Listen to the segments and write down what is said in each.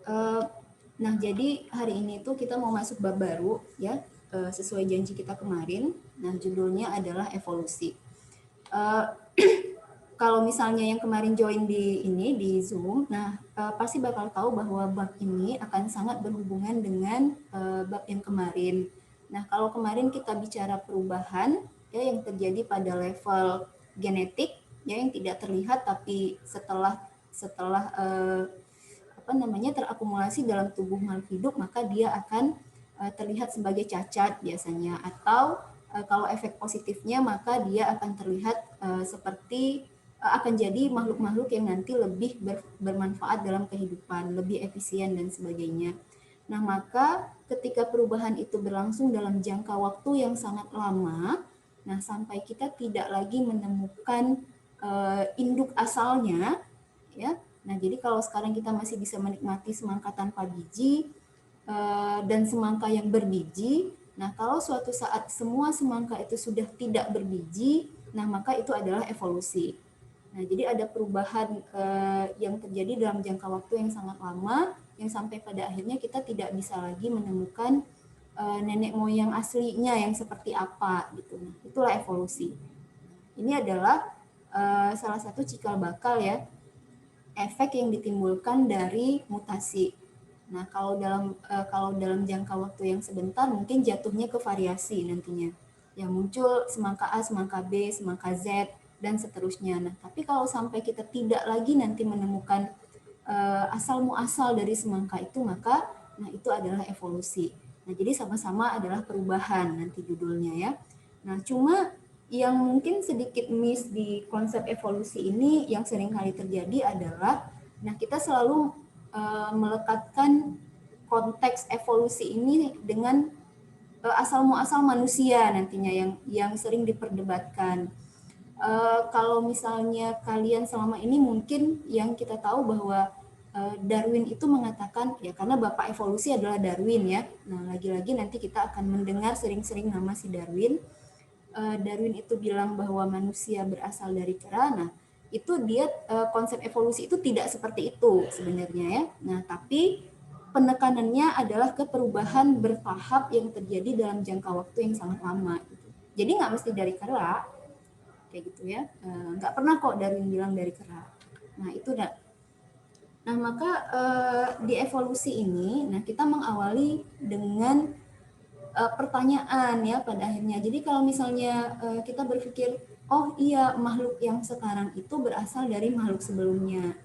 Eh, nah, jadi hari ini tuh kita mau masuk bab baru ya, sesuai janji kita kemarin. Nah, judulnya adalah evolusi. Eh, Kalau misalnya yang kemarin join di Zoom, nah pasti bakal tahu bahwa bab ini akan sangat berhubungan dengan bab yang kemarin. Nah, kalau kemarin kita bicara perubahan ya yang terjadi pada level genetik ya yang tidak terlihat tapi setelah setelah apa namanya terakumulasi dalam tubuh makhluk hidup maka dia akan terlihat sebagai cacat biasanya atau kalau efek positifnya maka dia akan terlihat seperti akan jadi makhluk-makhluk yang nanti lebih bermanfaat dalam kehidupan, lebih efisien dan sebagainya. Nah, maka ketika perubahan itu berlangsung dalam jangka waktu yang sangat lama, nah sampai kita tidak lagi menemukan induk asalnya, ya. Nah, jadi kalau sekarang kita masih bisa menikmati semangka tanpa biji dan semangka yang berbiji, nah kalau suatu saat semua semangka itu sudah tidak berbiji, nah maka itu adalah evolusi. Nah, jadi ada perubahan yang terjadi dalam jangka waktu yang sangat lama, yang sampai pada akhirnya kita tidak bisa lagi menemukan nenek moyang aslinya yang seperti apa gitu. Nah, itulah evolusi. Ini adalah salah satu cikal bakal ya efek yang ditimbulkan dari mutasi. Nah, kalau dalam jangka waktu yang sebentar mungkin jatuhnya ke variasi nantinya. Yang muncul semangka A, semangka B, semangka Z dan seterusnya. Nah, tapi kalau sampai kita tidak lagi nanti menemukan asal muasal dari semangka itu maka nah itu adalah evolusi. Nah, jadi sama-sama adalah perubahan nanti judulnya ya. Nah, cuma yang mungkin sedikit miss di konsep evolusi ini yang sering kali terjadi adalah, nah kita selalu melekatkan konteks evolusi ini dengan asal muasal manusia nantinya yang sering diperdebatkan. Kalau misalnya kalian selama ini mungkin yang kita tahu bahwa Darwin itu mengatakan ya karena bapak evolusi adalah Darwin ya. Nah lagi-lagi nanti kita akan mendengar sering-sering nama si Darwin. Darwin itu bilang bahwa manusia berasal dari kera. Nah, itu dia konsep evolusi itu tidak seperti itu sebenarnya ya. Nah, tapi penekanannya adalah ke perubahan bertahap yang terjadi dalam jangka waktu yang sangat lama. Gitu. Jadi nggak mesti dari kera, kayak gitu ya. Nggak pernah kok Darwin bilang dari kera. Nah, itu dah. Nah, maka di evolusi ini, nah kita mengawali dengan pertanyaan ya pada akhirnya. Jadi kalau misalnya kita berpikir, oh iya makhluk yang sekarang itu berasal dari makhluk sebelumnya.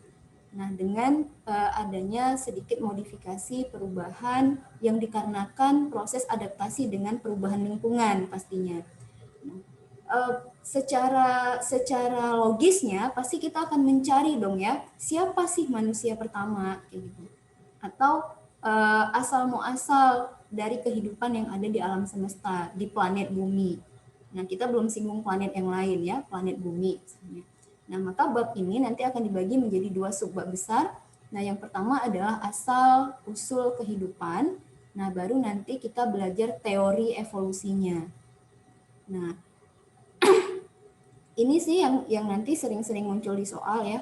Nah, dengan adanya sedikit modifikasi perubahan yang dikarenakan proses adaptasi dengan perubahan lingkungan pastinya. Nah, secara logisnya pasti kita akan mencari dong ya, siapa sih manusia pertama kayak gitu. Atau asal muasal dari kehidupan yang ada di alam semesta, di planet bumi. Nah, kita belum singgung planet yang lain ya, planet bumi misalnya. Nah, maka bab ini nanti akan dibagi menjadi dua subbab besar. Nah, yang pertama adalah asal usul kehidupan. Nah, baru nanti kita belajar teori evolusinya. Nah, ini sih yang nanti sering-sering muncul di soal ya.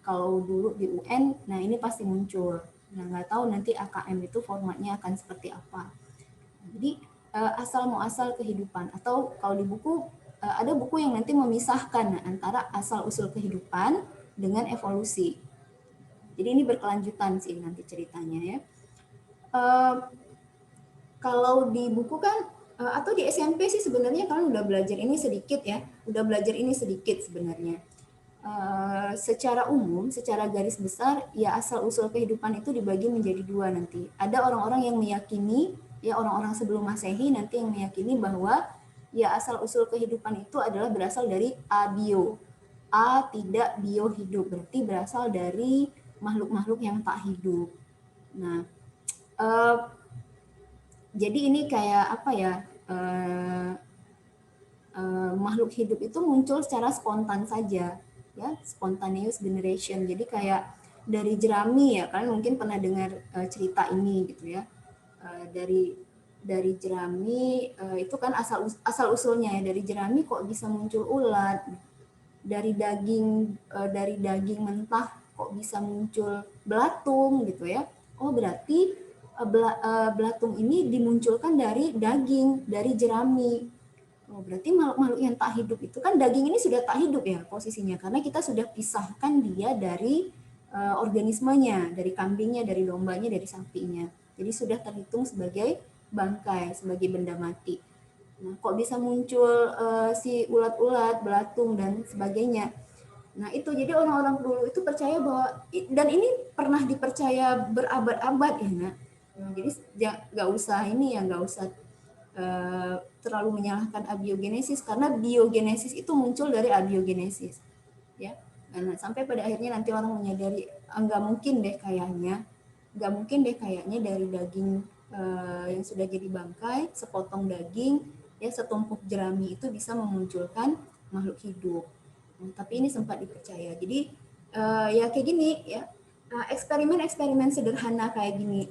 Kalau dulu di UN, nah ini pasti muncul. Nah, nggak tahu nanti AKM itu formatnya akan seperti apa. Jadi asal muasal kehidupan atau kalau di buku ada buku yang nanti memisahkan antara asal usul kehidupan dengan evolusi. Jadi ini berkelanjutan sih nanti ceritanya ya. Uh, Kalau di buku kan atau di SMP sih sebenarnya kalian udah belajar ini sedikit ya, udah belajar ini sedikit sebenarnya. Secara umum, secara garis besar, ya asal usul kehidupan itu dibagi menjadi dua nanti. Ada orang-orang yang meyakini, ya orang-orang sebelum Masehi nanti yang meyakini bahwa ya asal usul kehidupan itu adalah berasal dari abio. A tidak bio hidup, berarti berasal dari makhluk-makhluk yang tak hidup. Nah, eh, jadi ini kayak apa ya? Makhluk hidup itu muncul secara spontan saja, ya, spontaneous generation. Jadi kayak dari jerami ya, kalian mungkin pernah dengar cerita ini gitu ya. Dari jerami itu kan asal usulnya ya, dari jerami kok bisa muncul ulat, dari daging mentah kok bisa muncul belatung gitu ya. oh berarti belatung ini dimunculkan dari daging, dari jerami. Oh, berarti makhluk-makhluk yang tak hidup itu kan daging ini sudah tak hidup ya posisinya, karena kita sudah pisahkan dia dari organismenya, dari kambingnya, dari dombanya, dari sapinya. Jadi sudah terhitung sebagai bangkai, sebagai benda mati. Nah, kok bisa muncul si ulat-ulat, belatung dan sebagainya? Nah, itu jadi orang-orang dulu itu percaya bahwa, dan ini pernah dipercaya berabad-abad ya, Nak. Nah, jadi nggak usah ini ya, nggak usah terlalu menyalahkan abiogenesis, karena biogenesis itu muncul dari abiogenesis, ya. Nah, sampai pada akhirnya nanti orang menyadari, nggak mungkin deh kayaknya dari daging yang sudah jadi bangkai, sepotong daging, ya setumpuk jerami itu bisa memunculkan makhluk hidup. Nah, tapi ini sempat dipercaya. Jadi ya kayak gini ya, eksperimen-eksperimen sederhana kayak gini.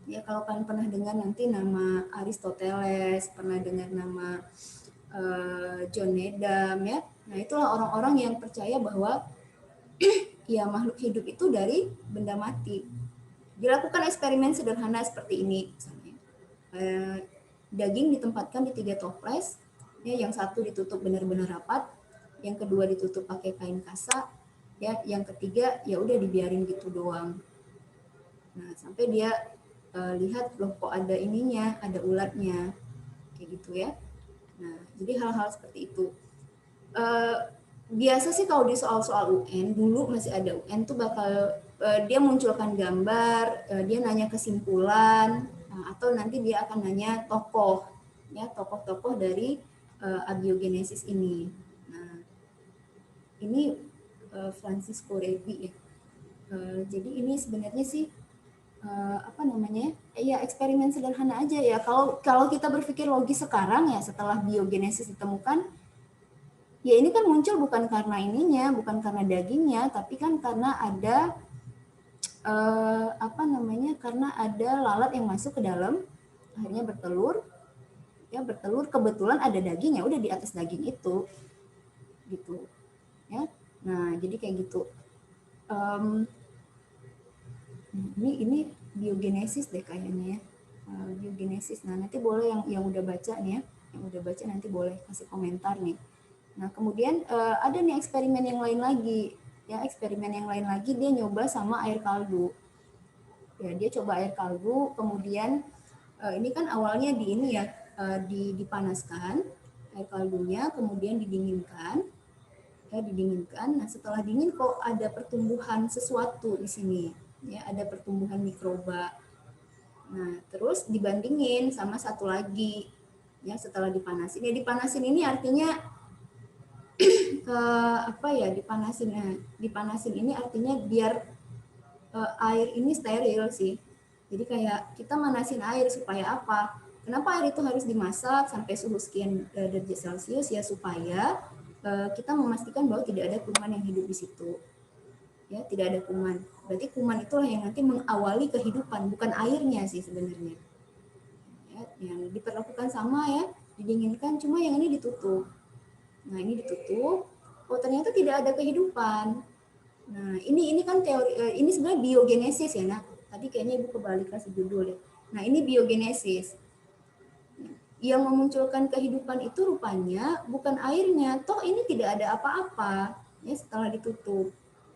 Ya kalau kalian pernah dengar nanti nama Aristoteles, pernah dengar nama John Needham ya. Nah itulah orang-orang yang percaya bahwa ya makhluk hidup itu dari benda mati. Dilakukan eksperimen sederhana seperti ini, misalnya daging ditempatkan di 3 toples, ya, yang satu ditutup benar-benar rapat, yang kedua ditutup pakai kain kasa, ya, yang ketiga ya udah dibiarin gitu doang. Nah sampai dia lihat loh kok ada ininya, ada ulatnya, kayak gitu ya. Nah jadi hal-hal seperti itu. Biasa sih kalau di soal-soal UN, dulu masih ada UN tuh bakal dia munculkan gambar, dia nanya kesimpulan, atau nanti dia akan nanya tokoh, ya tokoh-tokoh dari abiogenesis ini. Nah, ini Francisco Redi ya. Jadi ini sebenarnya sih apa namanya? Ya eksperimen sederhana aja ya. Kalau kita berpikir logis sekarang ya, setelah biogenesis ditemukan, ya ini kan muncul bukan karena ininya, bukan karena dagingnya, tapi kan karena ada apa namanya? Karena ada lalat yang masuk ke dalam, akhirnya bertelur. Ya bertelur, kebetulan ada daging, ya udah di atas daging itu, gitu. Ya, nah jadi kayak gitu. Ini biogenesis deh kayaknya ya. Biogenesis. Nah nanti boleh yang udah baca nih ya, yang udah baca nanti boleh kasih komentar nih. Nah, kemudian ada nih eksperimen yang lain lagi. Ya, eksperimen yang lain lagi dia nyoba sama air kaldu. Ya, dia coba air kaldu, kemudian ini kan awalnya di ini ya, dipanaskan air kaldunya, kemudian didinginkan. Ya, didinginkan. Nah, setelah dingin kok ada pertumbuhan sesuatu di sini. Ya, ada pertumbuhan mikroba. Nah, terus dibandingin sama satu lagi. Ya, setelah dipanasin. Ya, dipanasin ini artinya apa ya, dipanasin ini artinya biar air ini steril sih. Jadi kayak kita manasin air supaya apa? Kenapa air itu harus dimasak sampai suhu sekian derajat Celcius ya, supaya kita memastikan bahwa tidak ada kuman yang hidup di situ. Ya, tidak ada kuman. Berarti kuman itulah yang nanti mengawali kehidupan, bukan airnya sih sebenarnya. Ya, yang diperlakukan sama ya, didinginkan, cuma yang ini ditutup. Nah, ini ditutup. Oh, ternyata tidak ada kehidupan. Nah, ini kan teori, ini sebenarnya biogenesis ya, Nak. Tadi kayaknya Ibu kebalik kasih judul ya. Nah, ini biogenesis. Yang memunculkan kehidupan itu rupanya bukan airnya, toh ini tidak ada apa-apa ya setelah ditutup.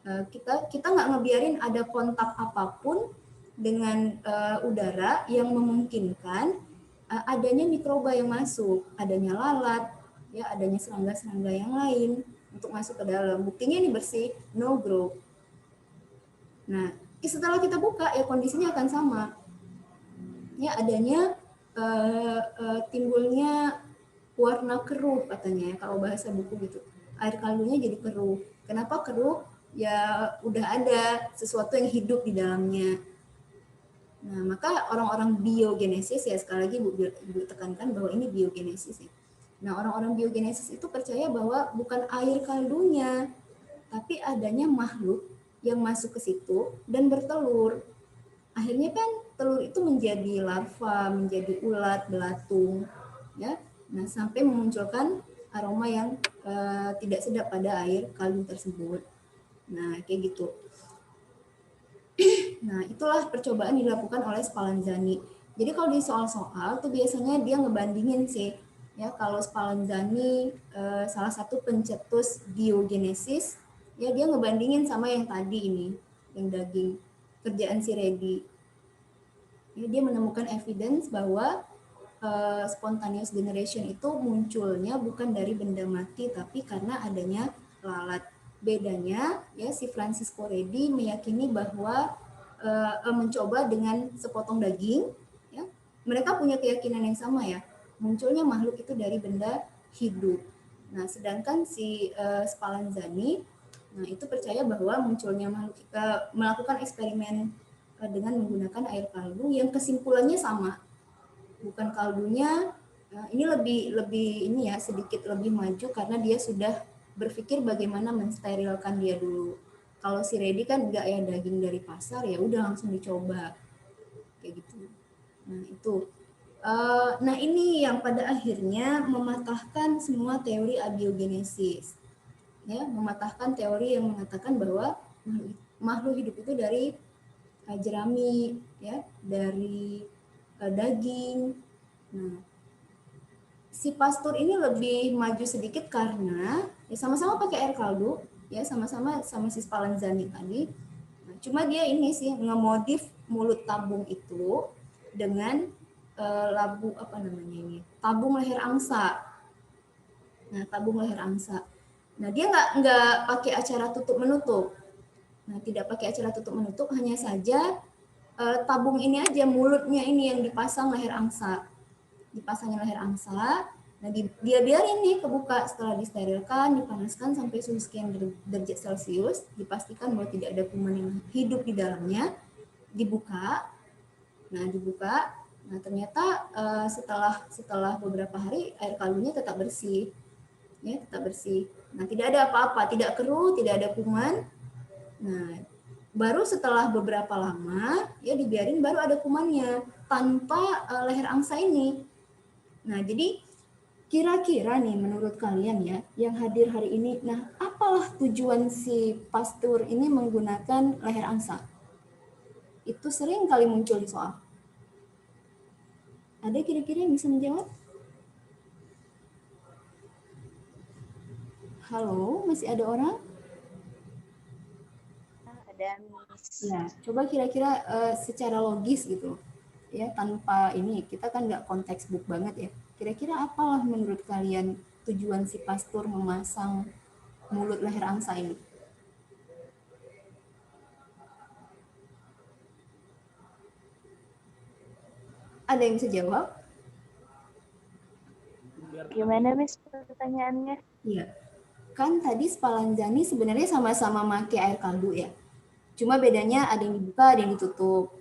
Kita nggak ngebiarin ada kontak apapun dengan udara yang memungkinkan adanya mikroba yang masuk, adanya lalat, ya adanya serangga-serangga yang lain untuk masuk ke dalam. Buktinya ini bersih, no grow. Nah, setelah kita buka ya kondisinya akan sama. Ya adanya timbulnya warna keruh katanya ya, kalau bahasa buku gitu. Air kaldunya jadi keruh. Kenapa keruh? Ya udah ada sesuatu yang hidup di dalamnya. Nah, maka orang-orang biogenesis ya, sekali lagi Ibu tekankan bahwa ini biogenesis ya. Nah, orang-orang biogenesis itu percaya bahwa bukan air kaldunya, tapi adanya makhluk yang masuk ke situ dan bertelur. Akhirnya kan telur itu menjadi larva, menjadi ulat, belatung, ya. Nah, sampai memunculkan aroma yang tidak sedap pada air kaldu tersebut. Nah, kayak gitu. Nah, itulah percobaan dilakukan oleh Spallanzani. Jadi kalau di soal-soal tuh biasanya dia ngebandingin sih, ya kalau Spallanzani salah satu pencetus biogenesis, ya dia ngebandingin sama yang tadi ini, yang daging, kerjaan si Reddy. Ya, dia menemukan evidence bahwa spontaneous generation itu munculnya bukan dari benda mati, tapi karena adanya lalat. Bedanya, ya si Francisco Reddy meyakini bahwa mencoba dengan sepotong daging, ya, mereka punya keyakinan yang sama ya, munculnya makhluk itu dari benda hidup. Nah, sedangkan si Spallanzani, nah itu percaya bahwa munculnya makhluk, melakukan eksperimen dengan menggunakan air kaldu yang kesimpulannya sama, bukan kaldunya. Ini lebih ini ya, sedikit lebih maju karena dia sudah berpikir bagaimana mensterilkan dia dulu. Kalau si Reddy kan enggak ya, daging dari pasar ya udah langsung dicoba kayak gitu. Nah itu. Nah ini yang pada akhirnya mematahkan semua teori abiogenesis, ya, mematahkan teori yang mengatakan bahwa makhluk hidup itu dari jerami, ya, dari daging. Nah, si Pasteur ini lebih maju sedikit karena ya sama-sama pakai air kaldu, ya sama-sama sama si Spallanzani tadi. Nah, cuma dia ini sih ngemodif mulut tabung itu dengan labu apa namanya ini, tabung leher angsa. Nah, tabung leher angsa. Nah, dia nggak pakai acara tutup menutup. Nah, tidak pakai acara tutup menutup, hanya saja tabung ini aja, mulutnya ini yang dipasang leher angsa. Dipasangin leher angsa, nah dia biarin nih kebuka, setelah disterilkan, dipanaskan sampai suhu sekian derajat Celcius, dipastikan bahwa tidak ada kuman yang hidup di dalamnya, dibuka. Nah, dibuka, nah ternyata setelah beberapa hari air kaldunya tetap bersih. Ya, tetap bersih. Nah, tidak ada apa-apa, tidak keruh, tidak ada kuman. Nah, baru setelah beberapa lama ya dibiarin baru ada kumannya tanpa leher angsa ini. Nah, jadi kira-kira nih menurut kalian ya yang hadir hari ini, nah apalah tujuan si Pasteur ini menggunakan leher angsa? Itu sering kali muncul di soal. Ada kira-kira yang bisa menjawab? Halo, masih ada orang? Ada, Miss. Ya, coba kira-kira secara logis gitu. Ya, tanpa ini, kita kan nggak konteks book banget ya. Kira-kira apalah menurut kalian tujuan si Pasteur memasang mulut leher angsa ini? Ada yang bisa jawab? Gimana, Miss, pertanyaannya? Iya. Kan tadi Spallanzani sebenarnya sama-sama pakai air kaldu ya. Cuma bedanya ada yang dibuka, ada yang ditutup.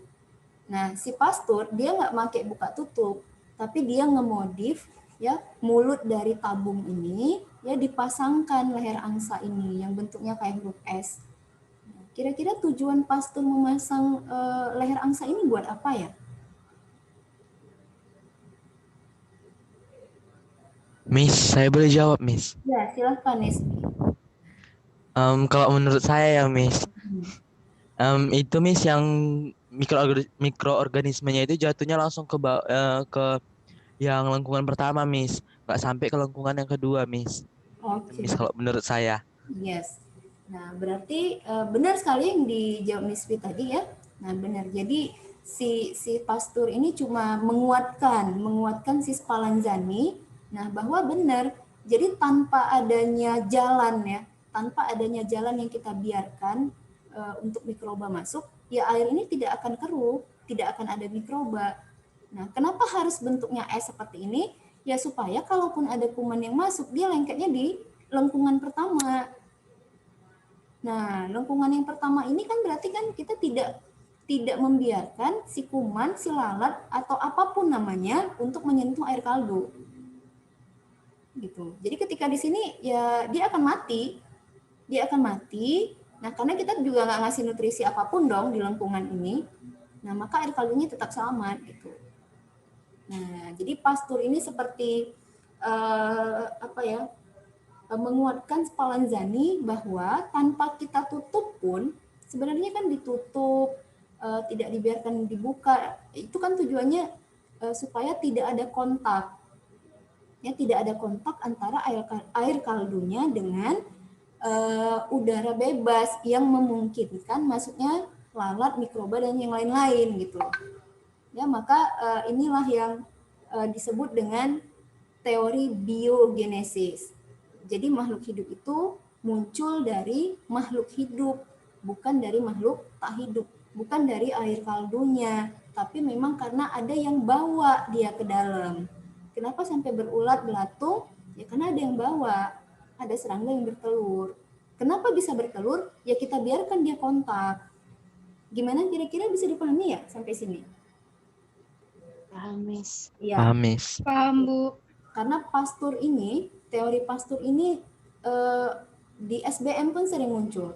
Nah, si Pasteur dia nggak pakai buka tutup, tapi dia ngemodif ya mulut dari tabung ini ya dipasangkan leher angsa ini yang bentuknya kayak huruf S. Kira-kira tujuan Pasteur memasang leher angsa ini buat apa ya? Miss, saya boleh jawab, Miss. Ya, silahkan Nesmi. Kalau menurut saya ya, Miss, itu Miss yang mikroorganismenya itu jatuhnya langsung ke yang lengkungan pertama, Miss, nggak sampai ke lengkungan yang kedua, Miss. Itu, Oke. Miss, kalau menurut saya. Yes. Nah, berarti benar sekali yang dijawab Nisfi tadi ya. Nah, benar. Jadi si Pasteur ini cuma menguatkan si Spallanzani. Nah, bahwa benar. Jadi tanpa adanya jalan ya, tanpa adanya jalan yang kita biarkan untuk mikroba masuk, ya air ini tidak akan keruh, tidak akan ada mikroba. Nah, kenapa harus bentuknya es seperti ini? Ya supaya kalaupun ada kuman yang masuk, dia lengketnya di lengkungan pertama. Nah, lengkungan yang pertama ini kan berarti kan kita tidak membiarkan si kuman, si lalat atau apapun namanya untuk menyentuh air kaldu. Gitu. Jadi ketika di sini ya dia akan mati. Dia akan mati. Nah, karena kita juga nggak ngasih nutrisi apapun dong di lengkungan ini. Nah, maka air kaldunya tetap selamat gitu. Nah, jadi Pasteur ini seperti apa ya? Menguatkan Spallanzani bahwa tanpa kita tutup pun sebenarnya kan ditutup tidak dibiarkan dibuka, itu kan tujuannya supaya tidak ada kontak. Ya, tidak ada kontak antara air kaldunya dengan udara bebas yang memungkinkan masuknya lalat, mikroba dan yang lain-lain gitu. Ya, maka inilah yang disebut dengan teori biogenesis. Jadi makhluk hidup itu muncul dari makhluk hidup, bukan dari makhluk tak hidup, bukan dari air kaldunya, tapi memang karena ada yang bawa dia ke dalam. Kenapa sampai berulat belatung? Ya karena ada yang bawa, ada serangga yang bertelur. Kenapa bisa bertelur? Ya kita biarkan dia kontak. Gimana kira-kira bisa dipahami ya sampai sini? Paham, Miss. Ya. Paham, Miss. Paham, Bu. Karena Pasteur ini, teori Pasteur ini di SBM pun sering muncul.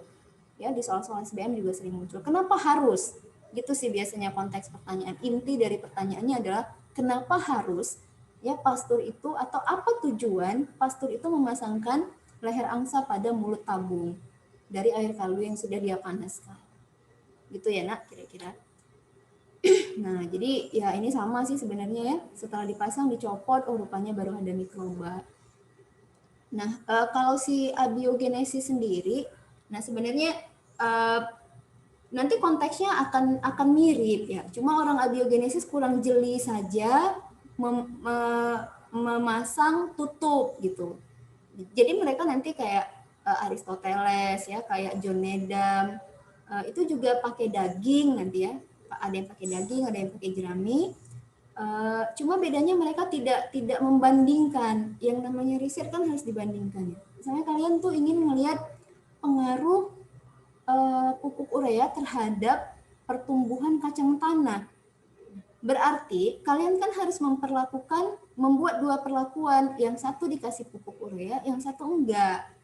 Ya, di soal-soal SBM juga sering muncul. Kenapa harus? Gitu sih biasanya konteks pertanyaan. Inti dari pertanyaannya adalah kenapa harus ya Pasteur itu, atau apa tujuan Pasteur itu memasangkan leher angsa pada mulut tabung dari air kaldu yang sudah dia panaskan. Gitu ya, Nak, kira-kira. Nah, jadi ya ini sama sih sebenarnya ya. Setelah dipasang, dicopot, oh rupanya baru ada mikroba. Nah, kalau si abiogenesis sendiri, nah sebenarnya nanti konteksnya akan mirip ya. Cuma orang abiogenesis kurang jeli saja memasang tutup gitu. Jadi mereka nanti kayak Aristoteles ya, kayak John Needham, itu juga pakai daging nanti ya. Ada yang pakai daging, ada yang pakai jerami. Cuma bedanya mereka tidak membandingkan. Yang namanya riset kan harus dibandingkan. Misalnya kalian tuh ingin melihat pengaruh pupuk urea terhadap pertumbuhan kacang tanah. Berarti kalian kan harus membuat dua perlakuan. Yang satu dikasih pupuk urea, yang satu enggak.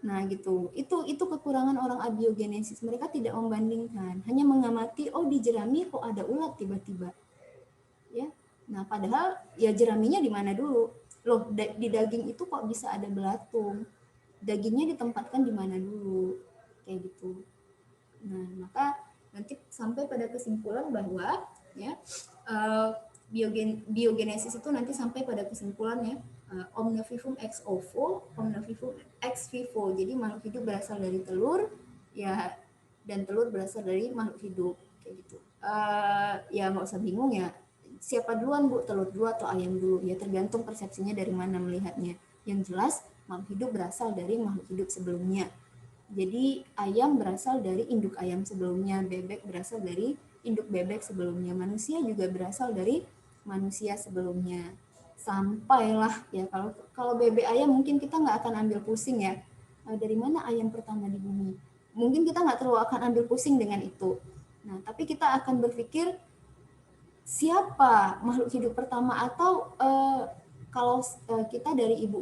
Nah gitu, itu kekurangan orang abiogenesis. Mereka tidak membandingkan, hanya mengamati, oh di jerami kok ada ulat tiba-tiba. Ya, nah padahal ya jeraminya di mana dulu? Loh, di daging itu kok bisa ada belatung? Dagingnya ditempatkan di mana dulu? Kayak gitu. Nah, maka nanti sampai pada kesimpulan bahwa ya biogenesis itu nanti sampai pada kesimpulan ya, omnivivum ex ovo, omnivivum ex vivo. Jadi makhluk hidup berasal dari telur, ya, dan telur berasal dari makhluk hidup, kayak gitu. Ya nggak usah bingung ya. Siapa duluan, Bu? Telur dulu atau ayam dulu? Ya tergantung persepsinya dari mana melihatnya. Yang jelas makhluk hidup berasal dari makhluk hidup sebelumnya. Jadi ayam berasal dari induk ayam sebelumnya, bebek berasal dari induk bebek sebelumnya, manusia juga berasal dari manusia sebelumnya. Sampailah ya, kalau bebek ayam mungkin kita nggak akan ambil pusing ya, dari mana ayam pertama di bumi. Mungkin kita nggak terlalu akan ambil pusing dengan itu. Nah, tapi kita akan berpikir siapa makhluk hidup pertama, atau kalau kita dari ibu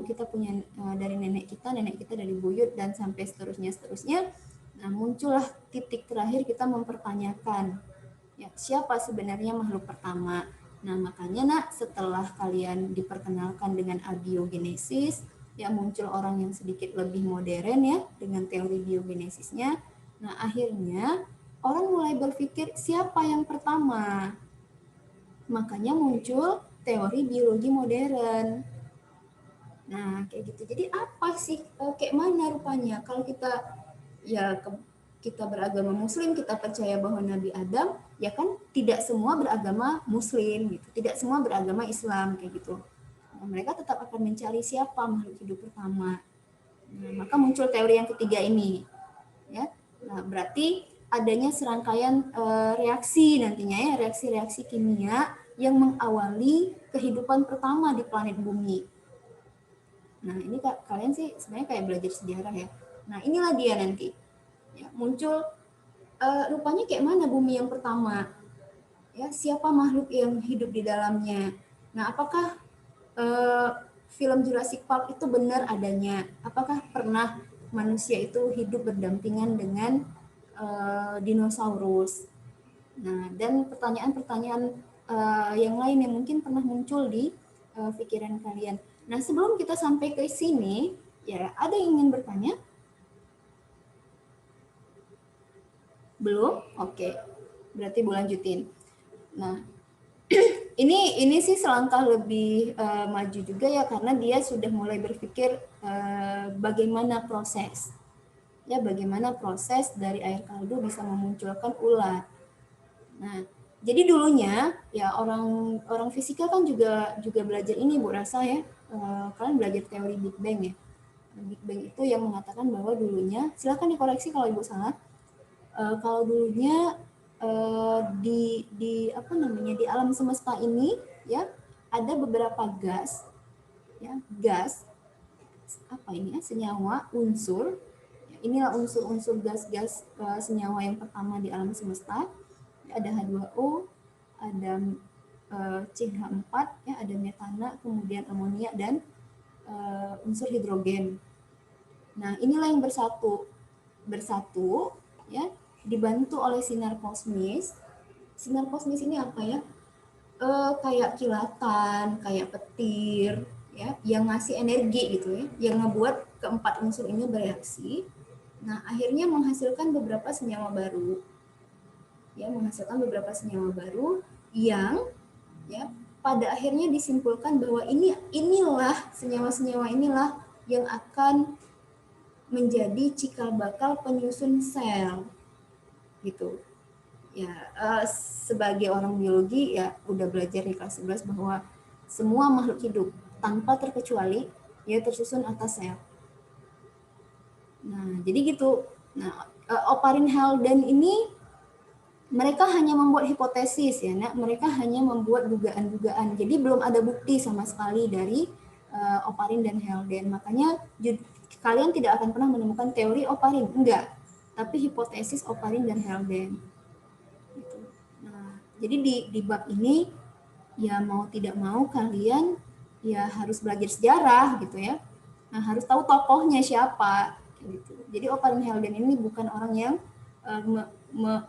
kita punya dari nenek kita dari buyut, dan sampai seterusnya. Nah, muncullah titik terakhir kita mempertanyakan ya, siapa sebenarnya makhluk pertama. Nah, makanya Nak, setelah kalian diperkenalkan dengan abiogenesis, ya muncul orang yang sedikit lebih modern ya dengan teori biogenesisnya. Nah, akhirnya orang mulai berpikir siapa yang pertama. Makanya muncul teori biologi modern. Nah, kayak gitu. Jadi apa sih, kayak mana rupanya kalau kita beragama Muslim, kita percaya bahwa Nabi Adam, ya kan tidak semua beragama Muslim gitu, tidak semua beragama Islam kayak gitu. Nah, mereka tetap akan mencari siapa makhluk hidup pertama. Nah, maka muncul teori yang ketiga ini, ya. Nah, berarti adanya serangkaian reaksi nantinya ya, reaksi-reaksi kimia yang mengawali kehidupan pertama di planet bumi. Nah, ini kalian sih sebenarnya kayak belajar sejarah ya. Nah, inilah dia nanti. Ya, muncul rupanya kayak mana bumi yang pertama. Ya, siapa makhluk yang hidup di dalamnya. Nah, apakah film Jurassic Park itu benar adanya? Apakah pernah manusia itu hidup berdampingan dengan dinosaurus? Nah, dan pertanyaan-pertanyaan yang lain yang mungkin pernah muncul di pikiran kalian. Nah, sebelum kita sampai ke sini, ya ada yang ingin bertanya? Belum? Oke. Berarti Bu lanjutin. Nah, ini sih selangkah lebih maju juga ya, karena dia sudah mulai berpikir bagaimana proses. Ya, bagaimana proses dari air kaldu bisa memunculkan ulat. Nah, jadi dulunya ya orang fisika kan juga belajar ini Bu Rasa ya. Kalian belajar teori Big Bang ya. Big Bang itu yang mengatakan bahwa dulunya, silakan dikoreksi kalau Ibu salah. Kalau dulunya di apa namanya, di alam semesta ini ya ada beberapa gas ya, apa ini ya, senyawa, unsur. Inilah unsur-unsur gas-gas senyawa yang pertama di alam semesta. Ada H2O, ada CH4, ya, ada metana, kemudian amonia dan unsur hidrogen. Nah, inilah yang bersatu ya, dibantu oleh sinar kosmis. Sinar kosmis ini apa ya? Kayak kilatan, kayak petir, ya, yang ngasih energi gitu ya, yang ngebuat keempat unsur ini bereaksi. Nah, akhirnya menghasilkan beberapa senyawa baru. Ya, menghasilkan beberapa senyawa baru yang ya pada akhirnya disimpulkan bahwa inilah senyawa-senyawa inilah yang akan menjadi cikal bakal penyusun sel gitu. Ya, sebagai orang biologi ya udah belajar di kelas 11 bahwa semua makhluk hidup tanpa terkecuali ya tersusun atas sel. Nah, jadi gitu. Nah, Oparin Haldane ini mereka hanya membuat hipotesis ya, nah, mereka hanya membuat dugaan-dugaan. Jadi belum ada bukti sama sekali dari Oparin dan Haldane. Makanya kalian tidak akan pernah menemukan teori Oparin, enggak, tapi hipotesis Oparin dan Haldane. Gitu. Nah, jadi di bab ini ya mau tidak mau kalian ya harus belajar sejarah gitu ya. Nah, harus tahu tokohnya siapa gitu. Jadi Oparin Haldane ini bukan orang yang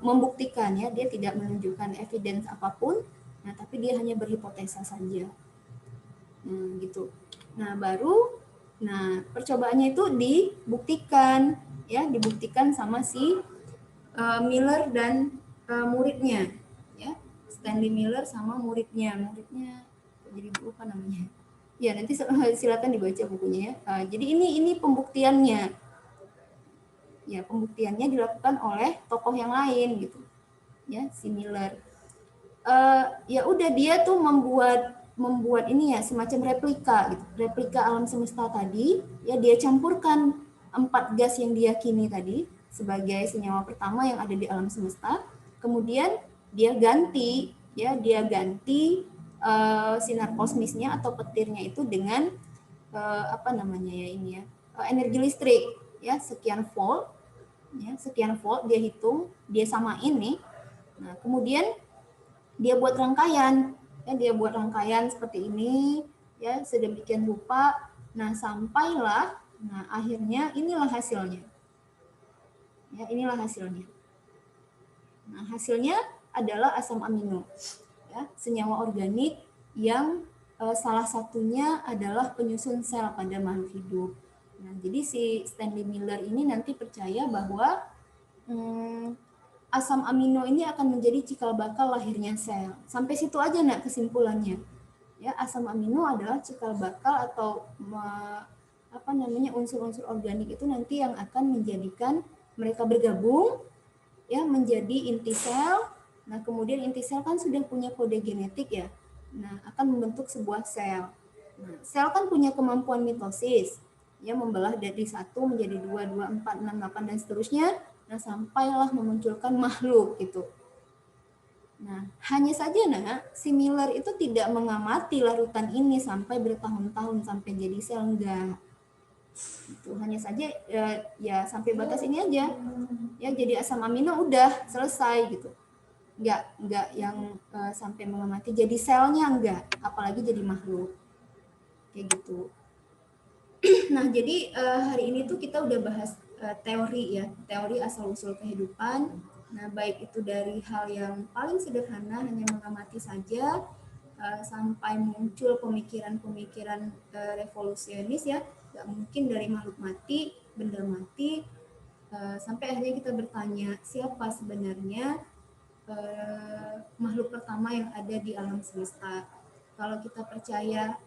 membuktikan ya, dia tidak menunjukkan evidence apapun, nah tapi dia hanya berhipotesa saja. Nah, gitu. Nah, baru percobaannya itu dibuktikan ya, dibuktikan sama si Miller dan muridnya ya. Stanley Miller sama muridnya jadi lupa namanya. Ya, nanti silakan dibaca bukunya ya. Jadi ini pembuktiannya. Ya, pembuktiannya dilakukan oleh tokoh yang lain gitu. Ya, si Miller. Ya udah dia tuh membuat ini ya semacam replika gitu. Replika alam semesta tadi, ya dia campurkan 4 gas yang diyakini tadi sebagai senyawa pertama yang ada di alam semesta. Kemudian dia ganti sinar kosmisnya atau petirnya itu dengan apa namanya ya ini ya, energi listrik ya sekian volt dia hitung, dia samain nih. Nah, kemudian dia buat rangkaian seperti ini ya, sedemikian rupa. Nah, sampailah akhirnya inilah hasilnya. Ya, inilah hasilnya. Nah, hasilnya adalah asam amino. Ya, senyawa organik yang salah satunya adalah penyusun sel pada makhluk hidup. Nah, jadi si Stanley Miller ini nanti percaya bahwa asam amino ini akan menjadi cikal bakal lahirnya sel. Sampai situ aja nak kesimpulannya. Ya, asam amino adalah cikal bakal atau unsur-unsur organik itu nanti yang akan menjadikan mereka bergabung ya menjadi inti sel. Nah, kemudian inti sel kan sudah punya kode genetik ya. Nah, akan membentuk sebuah sel. Nah, sel kan punya kemampuan mitosis, ya membelah dari 1 menjadi 2, 4, 6, 8 dan seterusnya. Nah, sampailah memunculkan makhluk gitu. Nah, hanya saja si Miller itu tidak mengamati larutan ini sampai bertahun-tahun sampai jadi sel, enggak. Itu hanya saja ya sampai batas ini aja. Ya jadi asam amino udah selesai gitu. Enggak yang sampai mengamati jadi selnya, enggak, apalagi jadi makhluk. Kayak gitu. Nah, jadi hari ini tuh kita udah bahas teori asal-usul kehidupan. Nah, baik itu dari hal yang paling sederhana, hanya mengamati saja, sampai muncul pemikiran-pemikiran revolusionis ya, nggak mungkin dari makhluk mati, benda mati, Sampai akhirnya kita bertanya, siapa sebenarnya makhluk pertama yang ada di alam semesta. Kalau kita percaya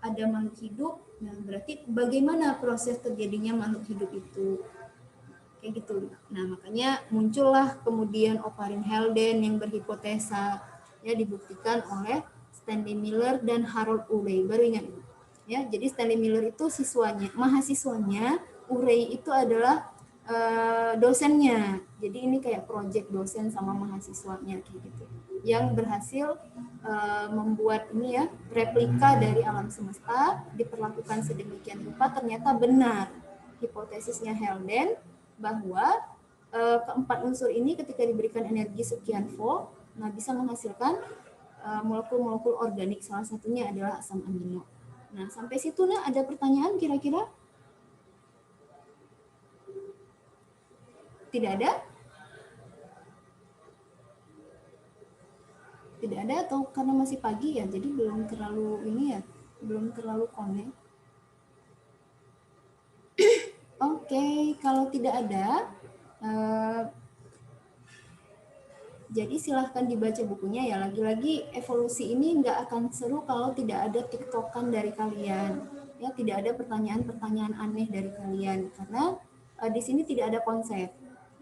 ada makhluk hidup, nah berarti bagaimana proses terjadinya makhluk hidup itu? Kayak gitu. Nah, makanya muncullah kemudian Oparin Helden yang berhipotesa, ya, dibuktikan oleh Stanley Miller dan Harold Urey. Baru ingat, ya. Jadi Stanley Miller itu mahasiswanya, Urey itu adalah dosennya. Jadi ini kayak proyek dosen sama mahasiswanya kayak gitu. Yang berhasil membuat ini, ya, replika dari alam semesta, diperlakukan sedemikian rupa, ternyata benar hipotesisnya Helden bahwa keempat unsur ini ketika diberikan energi sekian volt, nah bisa menghasilkan molekul-molekul organik, salah satunya adalah asam amino. Nah, sampai situ nah ada pertanyaan kira-kira? Tidak ada? Tidak ada atau karena masih pagi ya, jadi belum terlalu ini ya, belum terlalu connect. Oke, kalau tidak ada, jadi silahkan dibaca bukunya ya. Lagi-lagi evolusi ini nggak akan seru kalau tidak ada tiktokan dari kalian. Ya, tidak ada pertanyaan-pertanyaan aneh dari kalian. Karena di sini tidak ada konsep.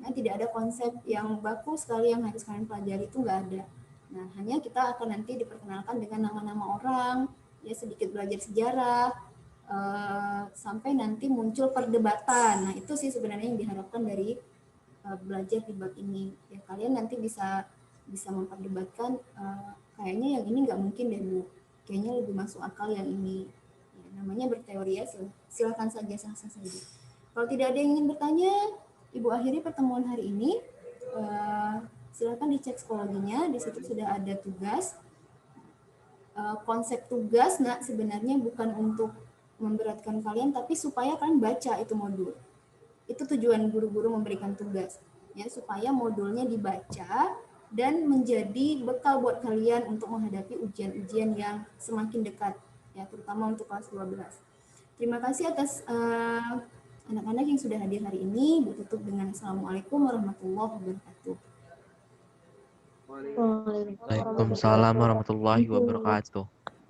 Ya, tidak ada konsep yang baku sekali yang harus kalian pelajari, itu nggak ada. Nah, hanya kita akan nanti diperkenalkan dengan nama-nama orang, ya sedikit belajar sejarah, sampai nanti muncul perdebatan. Nah, itu sih sebenarnya yang diharapkan dari belajar di bab ini. Ya, kalian nanti bisa memperdebatkan, kayaknya yang ini nggak mungkin deh Bu, kayaknya lebih masuk akal yang ini. Ya, namanya berteori ya, silakan saja, sah-sah saja. Kalau tidak ada yang ingin bertanya, Ibu akhiri pertemuan hari ini. Silakan dicek psikologinya, di situ sudah ada tugas. Konsep tugas sebenarnya bukan untuk memberatkan kalian, tapi supaya kalian baca itu modul. Itu tujuan guru-guru memberikan tugas, ya, supaya modulnya dibaca dan menjadi bekal buat kalian untuk menghadapi ujian-ujian yang semakin dekat, ya, terutama untuk kelas 12. Terima kasih atas anak-anak yang sudah hadir hari ini. Ditutup dengan Assalamualaikum warahmatullahi wabarakatuh. Waalaikumsalam warahmatullahi wabarakatuh.